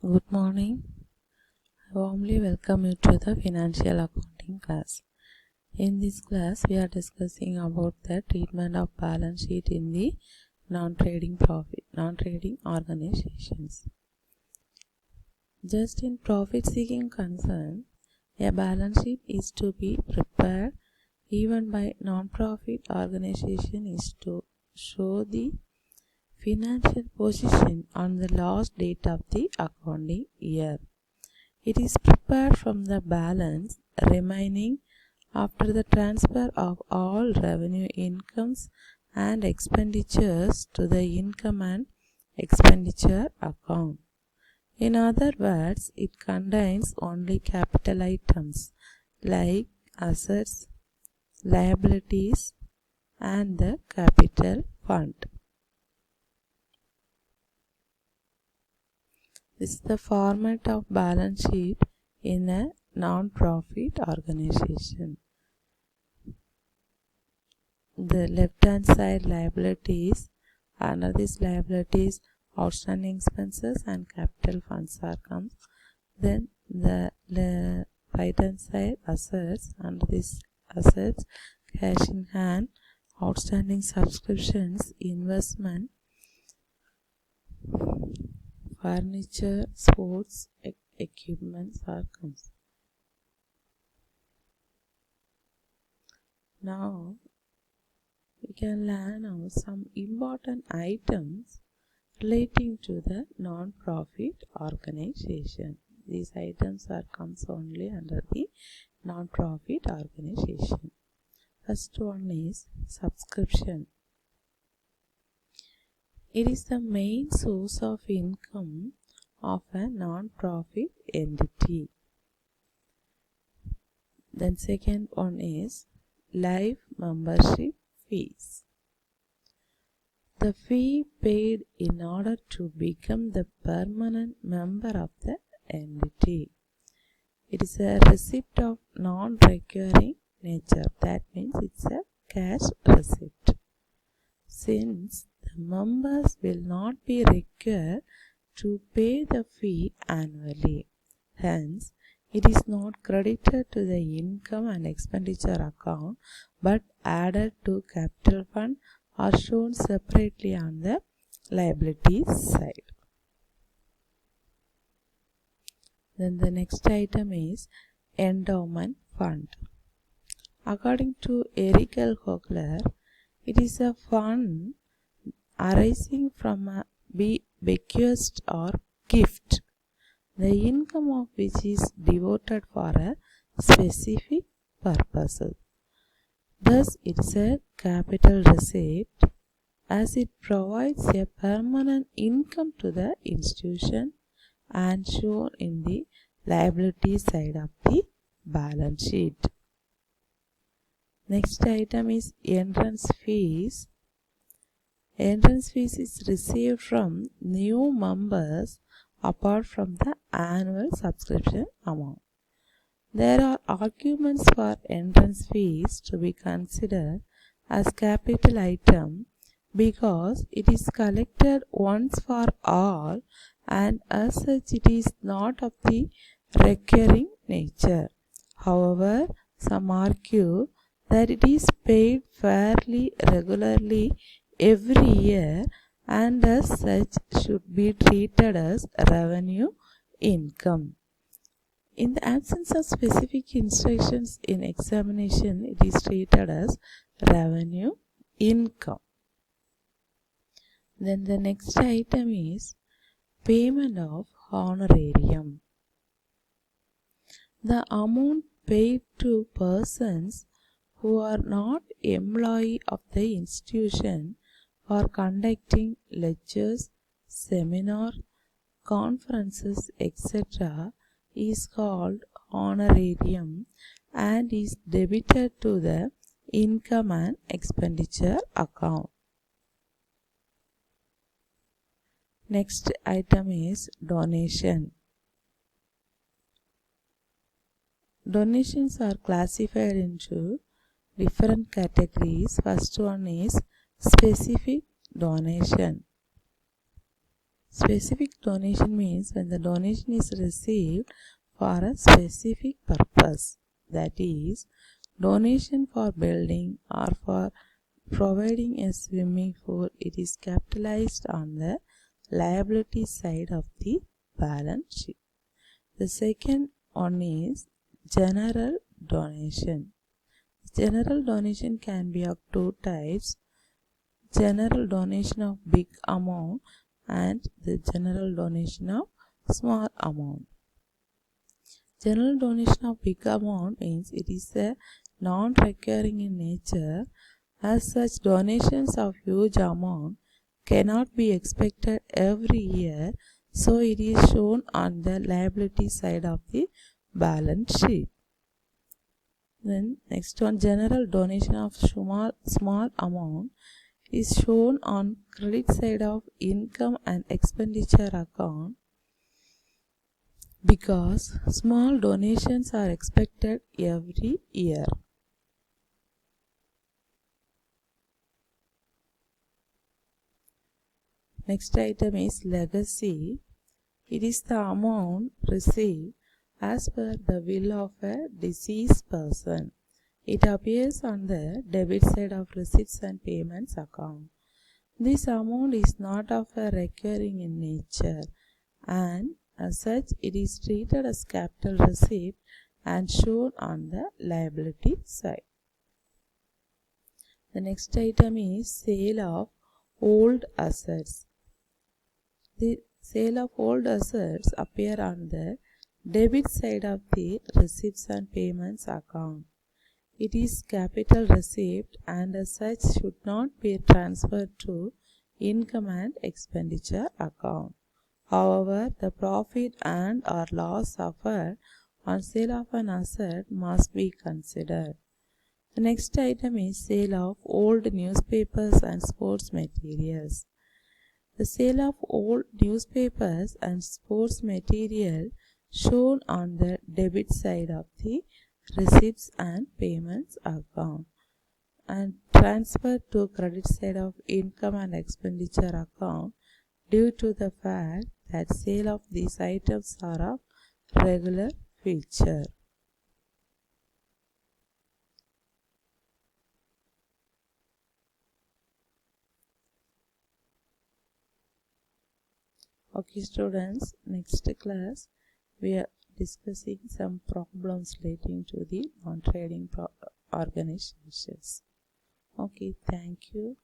Good morning. I warmly welcome you to the financial accounting class. In this class, we are discussing about the treatment of balance sheet in the non-trading organizations. Just in profit-seeking concern, a balance sheet is to be prepared even by non-profit organization is to show the financial position on the last date of the accounting year. It is prepared from the balance remaining after the transfer of all revenue incomes and expenditures to the income and expenditure account. In other words, it contains only capital items like assets, liabilities, and the capital fund. This is the format of balance sheet in a non-profit organization. The left-hand side liabilities, under this liabilities, outstanding expenses and capital funds are comes. Then the right-hand side assets, under this assets, cash in hand, outstanding subscriptions, investment, furniture, sports equipments are comes. Now we can learn out some important items relating to the non-profit organization. These items are comes only under the non-profit organization. First one is subscription. It is the main source of income of a non-profit entity. Then second one is life membership fees. The fee paid in order to become the permanent member of the entity. It is a receipt of non-recurring nature. That means it's a cash receipt. Since the members will not be required to pay the fee annually, hence it is not credited to the income and expenditure account but added to capital fund or shown separately on the liabilities side. Then the next item is endowment fund. According to Eric L. Hogler, it is a fund arising from a bequest or gift, the income of which is devoted for a specific purpose. Thus, it is a capital receipt as it provides a permanent income to the institution and shown in the liability side of the balance sheet. Next item is entrance fees. Entrance fees is received from new members apart from the annual subscription amount. There are arguments for entrance fees to be considered as capital item because it is collected once for all and as such it is not of the recurring nature. However, some argue that it is paid fairly regularly every year and as such should be treated as revenue income. In the absence of specific instructions in examination, it is treated as revenue income. Then the next item is payment of honorarium. The amount paid to persons who are not employee of the institution for conducting lectures, seminars, conferences, etc. is called honorarium and is debited to the income and expenditure account. Next item is donation. Donations are classified into different categories. First one is specific donation. Specific donation means when the donation is received for a specific purpose, that is, donation for building or for providing a swimming pool. It is capitalized on the liability side of the balance sheet. The second one is general donation. General donation can be of two types: general donation of big amount and the general donation of small amount. General donation of big amount means it is a non-recurring in nature. As such, donations of huge amount cannot be expected every year, so it is shown on the liability side of the balance sheet. Then next one, general donation of small amount is shown on credit side of income and expenditure account because small donations are expected every year. Next item is legacy. It is the amount received as per the will of a deceased person. It appears on the debit side of receipts and payments account. This amount is not of a recurring in nature, and as such it is treated as capital receipt and shown on the liability side. The next item is sale of old assets. The sale of old assets appear on the debit side of the receipts and payments account. It is capital receipt and as such should not be transferred to income and expenditure account. However, the profit and or loss suffered on sale of an asset must be considered. The next item is sale of old newspapers and sports materials. The sale of old newspapers and sports material shown on the debit side of the receipts and payments account and transferred to credit side of income and expenditure account due to the fact that sale of these items are of regular feature. Okay students, next class we are discussing some problems relating to the non-trading organizations. Okay, thank you.